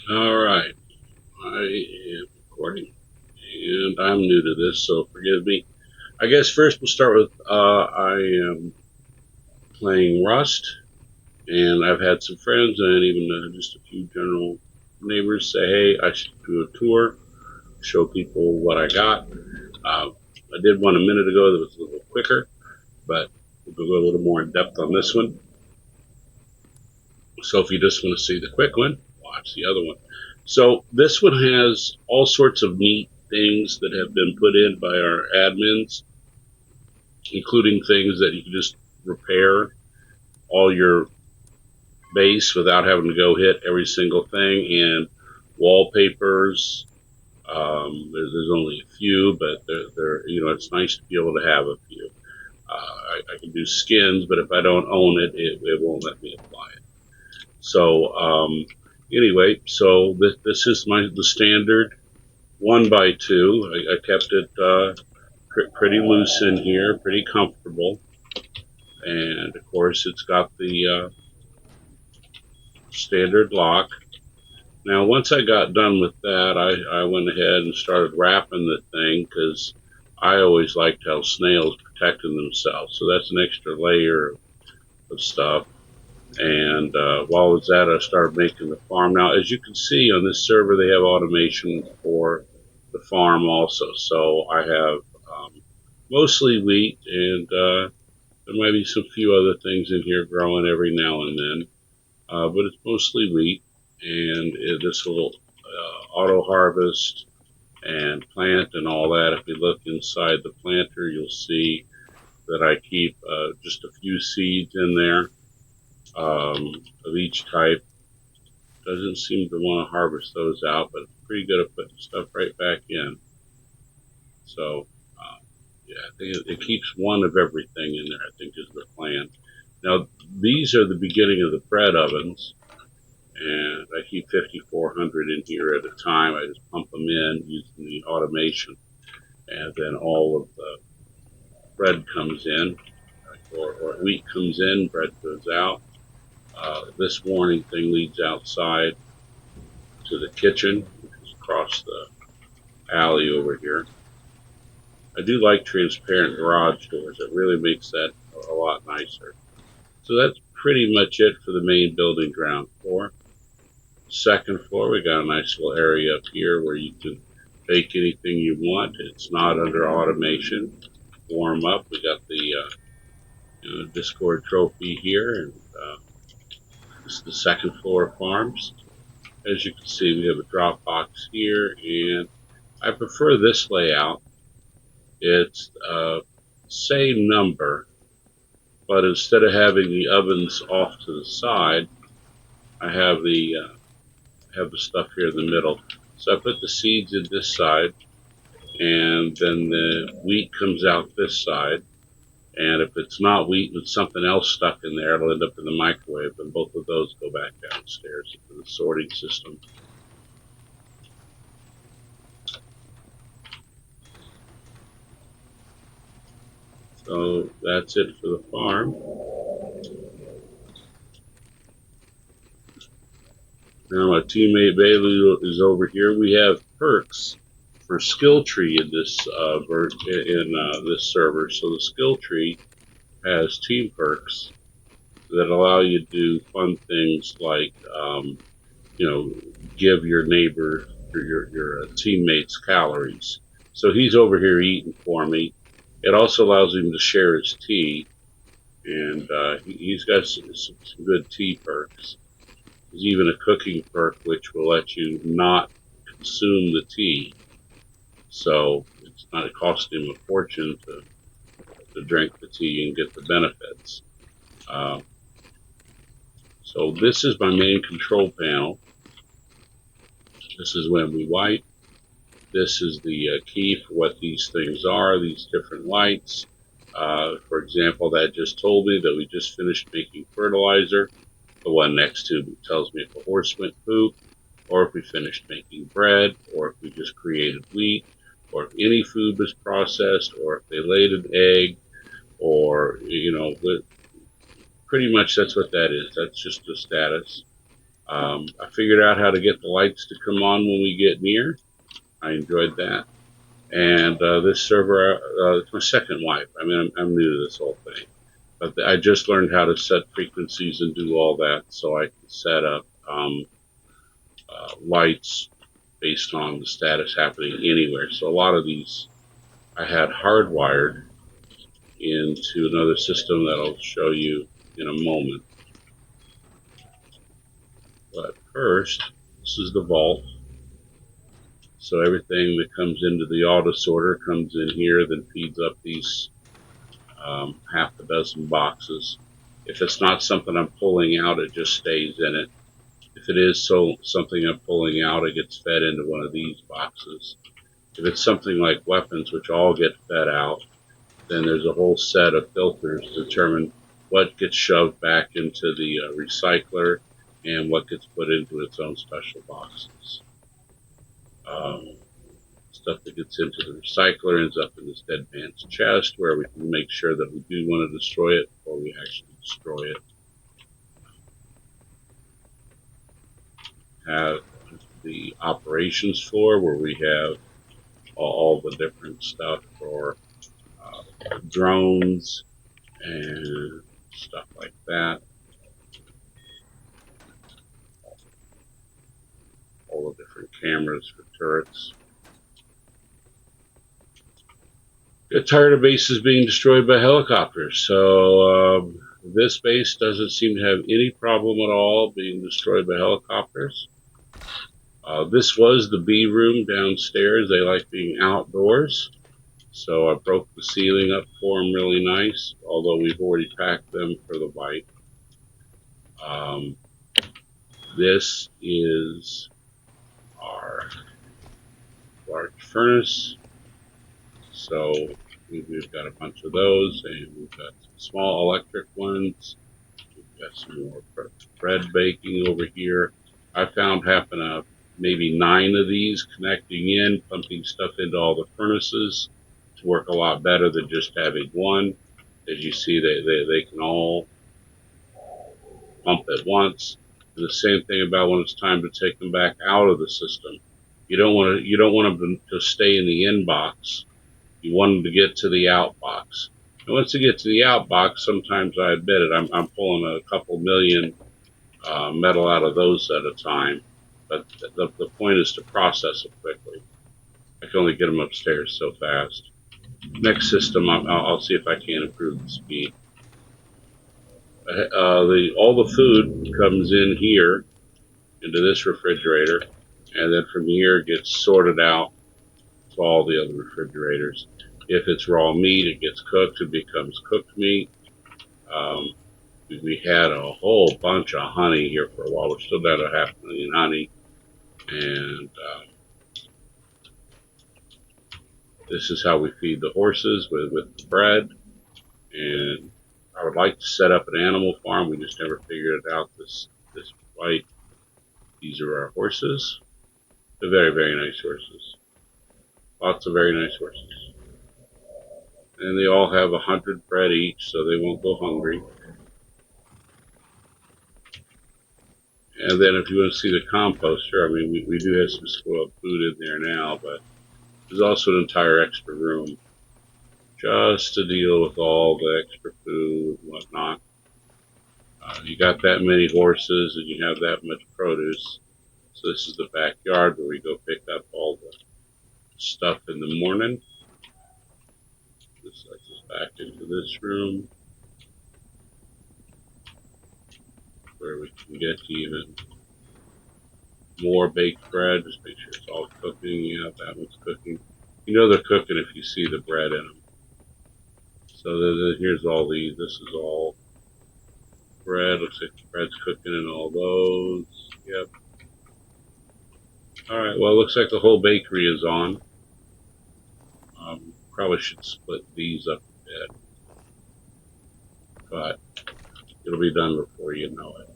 Alright, I am recording, and I'm new to this, so forgive me. I guess first we'll start with, I am playing Rust, and I've had some friends and even just a few general neighbors say, hey, I should do a tour, show people what I got. I did one a minute ago that was a little quicker, but we'll go a little more in depth on this one. So if you just want to see the quick one, watch the other one. So this one has all sorts of neat things that have been put in by our admins, including things that you can just repair all your base without having to go hit every single thing, and wallpapers. There's only a few, but they're it's nice to be able to have a few. I can do skins, but if I don't own it, it won't let me apply it. So anyway, so this is the standard 1x2. I kept it pretty loose in here, pretty comfortable, and of course it's got the standard lock. Now once I got done with that, I went ahead and started wrapping the thing because I always liked how snails protected themselves. So that's an extra layer of stuff. And while I was at it, I started making the farm. Now, as you can see on this server, they have automation for the farm also. So I have mostly wheat, and there might be some few other things in here growing every now and then, but it's mostly wheat. And this will auto harvest and plant and all that. If you look inside the planter, you'll see that I keep just a few seeds in there of each type. Doesn't seem to want to harvest those out, but it's pretty good at putting stuff right back in. So yeah, I think it keeps one of everything in there, I think is the plan. Now these are the beginning of the bread ovens, and I keep 5,400 in here at a time. I just pump them in using the automation, and then all of the bread comes in, or wheat comes in, bread goes out. This warning thing leads outside to the kitchen, which is across the alley over here. I do like transparent garage doors. It really makes that a lot nicer. So that's pretty much it for the main building ground floor. Second floor, we got a nice little area up here where you can bake anything you want. It's not under automation. Warm up. We got the Discord trophy here, and this is the second floor of farms. As you can see, we have a drop box here, and I prefer this layout. It's same number, but instead of having the ovens off to the side, I have the stuff here in the middle. So I put the seeds in this side, and then the wheat comes out this side. And if it's not wheat with something else stuck in there, it'll end up in the microwave, and both of those go back downstairs into the sorting system. So that's it for the farm. Now my teammate Bailey is over here. We have perks for skill tree in this this server. So the skill tree has team perks that allow you to do fun things like give your neighbor or your teammates calories. So he's over here eating for me. It also allows him to share his tea, and he's got some good tea perks. There's even a cooking perk which will let you not consume the tea, so it's not costing him a fortune to drink the tea and get the benefits. So this is my main control panel. This is when we wipe. This is the key for what these things are, these different lights. For example, that just told me that we just finished making fertilizer. The one next to it tells me if a horse went poop, or if we finished making bread, or if we just created wheat, or if any food was processed, or if they laid an egg, or, pretty much that's what that is. That's just the status. I figured out how to get the lights to come on when we get near. I enjoyed that. And this server, it's my second wife. I mean, I'm new to this whole thing. But I just learned how to set frequencies and do all that so I can set up lights based on the status happening anywhere. So a lot of these I had hardwired into another system that I'll show you in a moment. But first, this is the vault. So everything that comes into the auto sorter comes in here, then feeds up these half a dozen boxes. If it's not something I'm pulling out, it just stays in it. If it is something I'm pulling out, it gets fed into one of these boxes. If it's something like weapons, which all get fed out, then there's a whole set of filters to determine what gets shoved back into the recycler and what gets put into its own special boxes. Stuff that gets into the recycler ends up in this dead man's chest, where we can make sure that we do want to destroy it before we actually destroy it. Have the operations floor, where we have all the different stuff for drones and stuff like that. All the different cameras for turrets. Get tired of bases being destroyed by helicopters, so this base doesn't seem to have any problem at all being destroyed by helicopters. This was the B room downstairs. They like being outdoors, so I broke the ceiling up for them really nice, although we've already packed them for the bite. This is our large furnace. So we've got a bunch of those, and we've got some small electric ones. We've got some more bread baking over here. I found having maybe 9 of these connecting in, pumping stuff into all the furnaces to work a lot better than just having one. As you see, they can all pump at once. And the same thing about when it's time to take them back out of the system. You don't want them to stay in the in box. You want them to get to the out box. And once they get to the out box, sometimes I admit it, I'm pulling a couple million metal out of those at a time. But the point is to process it quickly. I can only get them upstairs so fast. Next system, I'll see if I can improve the speed. All the food comes in here into this refrigerator, and then from here it gets sorted out to all the other refrigerators. If it's raw meat, it gets cooked, it becomes cooked meat. We had a whole bunch of honey here for a while. We're still down to 500,000 honey, and this is how we feed the horses with the bread. And I would like to set up an animal farm. We just never figured it out this fight. These are our horses. They're very, very nice horses. Lots of very nice horses. And they all have 100 bread each, so they won't go hungry. And then if you want to see the composter, I mean, we do have some spoiled food in there now, but there's also an entire extra room just to deal with all the extra food and whatnot. You got that many horses and you have that much produce. So this is the backyard where we go pick up all the stuff in the morning. This lets us back into this room where we can get to even more baked bread. Just make sure it's all cooking. Yeah, that one's cooking. You know they're cooking if you see the bread in them. So here's all these. This is all bread. Looks like the bread's cooking in all those. Yep. Alright, well, it looks like the whole bakery is on. Probably should split these up a bit. But it'll be done before you know it.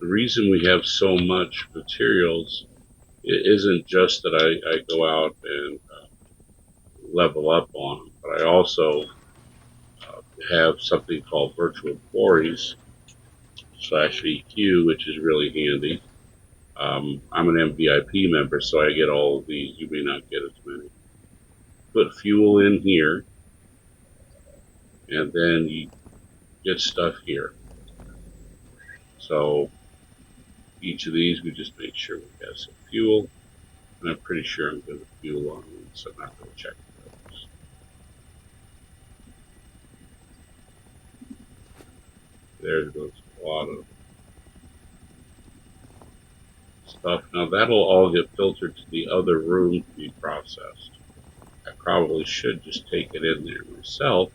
The reason we have so much materials, it isn't just that I go out and level up on them, but I also have something called virtual quarries, /EQ, which is really handy. I'm an MVP member, so I get all of these. You may not get as many. Put fuel in here, and then you get stuff here. So each of these, we just make sure we have some fuel. And I'm pretty sure I'm going to fuel on them, so I'm not going to check those. There goes a lot of stuff. Now that'll all get filtered to the other room to be processed. I probably should just take it in there myself.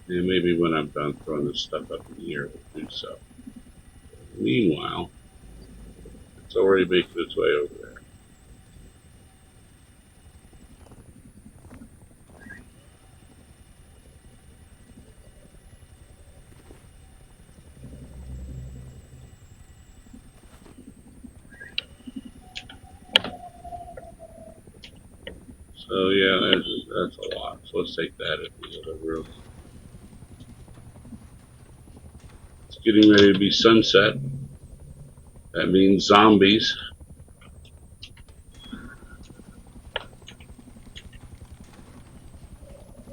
And maybe when I'm done throwing this stuff up in the air, we'll do so. Meanwhile, it's already making its way over there. So yeah, that's a lot. So let's take that in the other room. It's getting ready to be sunset. That means zombies.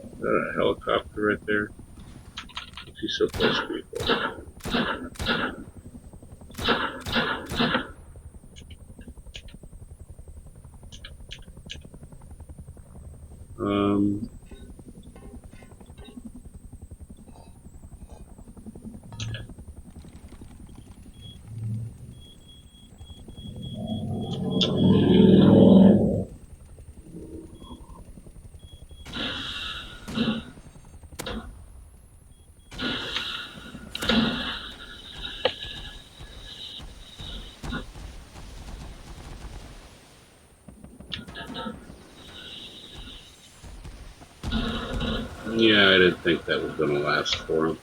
Is that a helicopter right there? She's so close to people. Yeah, I didn't think that was going to last for him.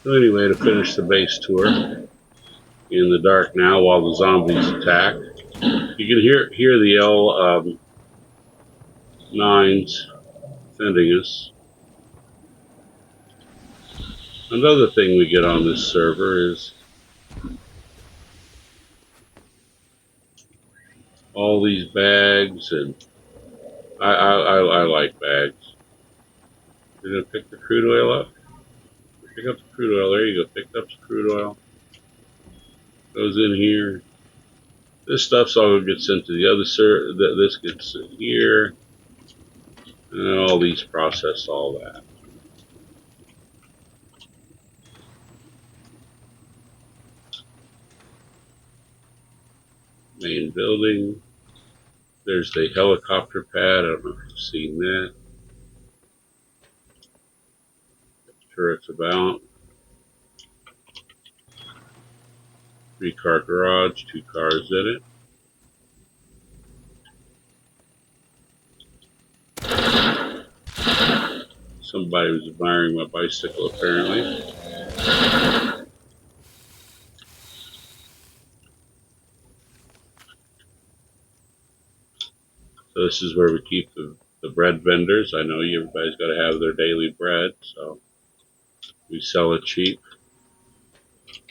So anyway, to finish the base tour in the dark now while the zombies attack, you can hear the L9s sending us. Another thing we get on this server is all these bags, and I like bags. You're gonna pick the crude oil up. Pick up the crude oil. There you go. Picked up the crude oil. Goes in here. This stuff's all gonna get sent to the other server. This gets in here, and all these process all that. Main building. There's the helicopter pad. I don't know if you've seen that. Sure, it's about 3-car garage, 2 cars in it. Somebody was admiring my bicycle, apparently. So this is where we keep the bread vendors. I know everybody's got to have their daily bread, so we sell it cheap.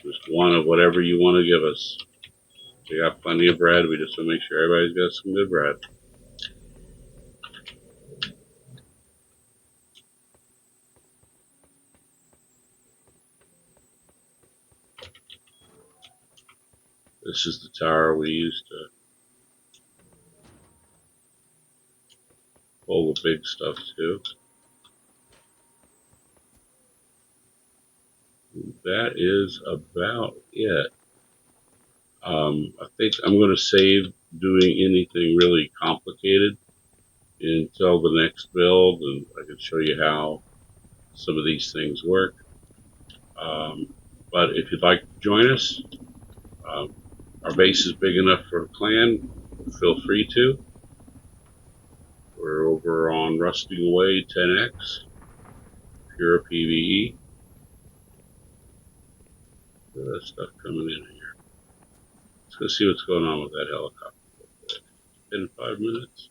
Just one of whatever you want to give us. We got plenty of bread. We just want to make sure everybody's got some good bread. This is the tower we used to pull the big stuff to. That is about it. I think I'm going to save doing anything really complicated until the next build, and I can show you how some of these things work. But if you'd like to join us, our base is big enough for a clan. Feel free to. We're over on Rusting Away 10X, Pure PVE. that stuff coming in here. Let's go see what's going on with that helicopter. In 5 minutes.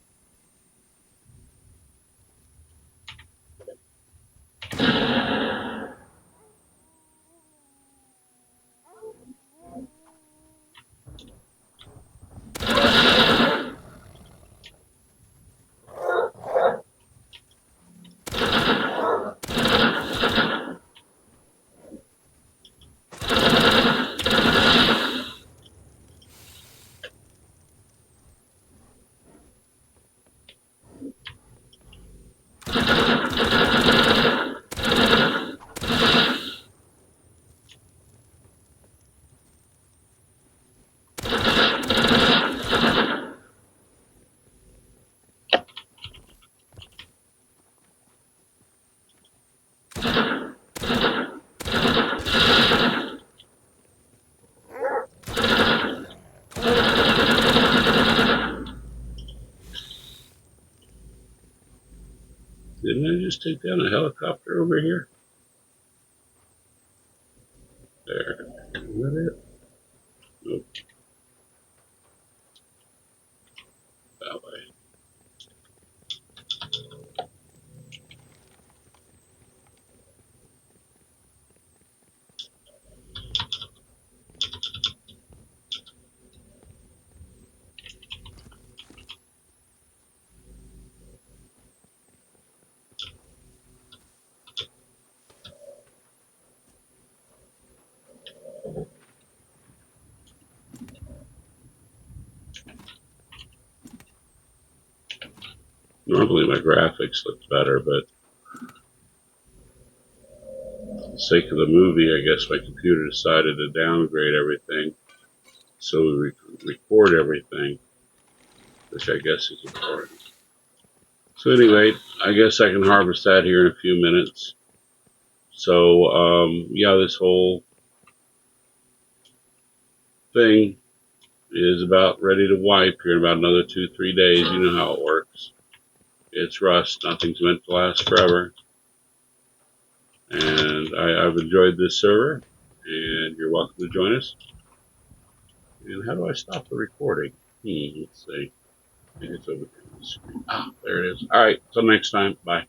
Didn't I just take down a helicopter over here? There. Is that it? Nope. That way. Normally my graphics look better, but for the sake of the movie, I guess my computer decided to downgrade everything. So we record everything, which I guess is important. So anyway, I guess I can harvest that here in a few minutes. So, yeah, this whole thing is about ready to wipe here in about another 2-3 days. You know how it works. It's Rust. Nothing's meant to last forever. And I've enjoyed this server, and you're welcome to join us. And how do I stop the recording? Let's see. I think it's over here on the screen. Ah, there it is. All right, till next time. Bye.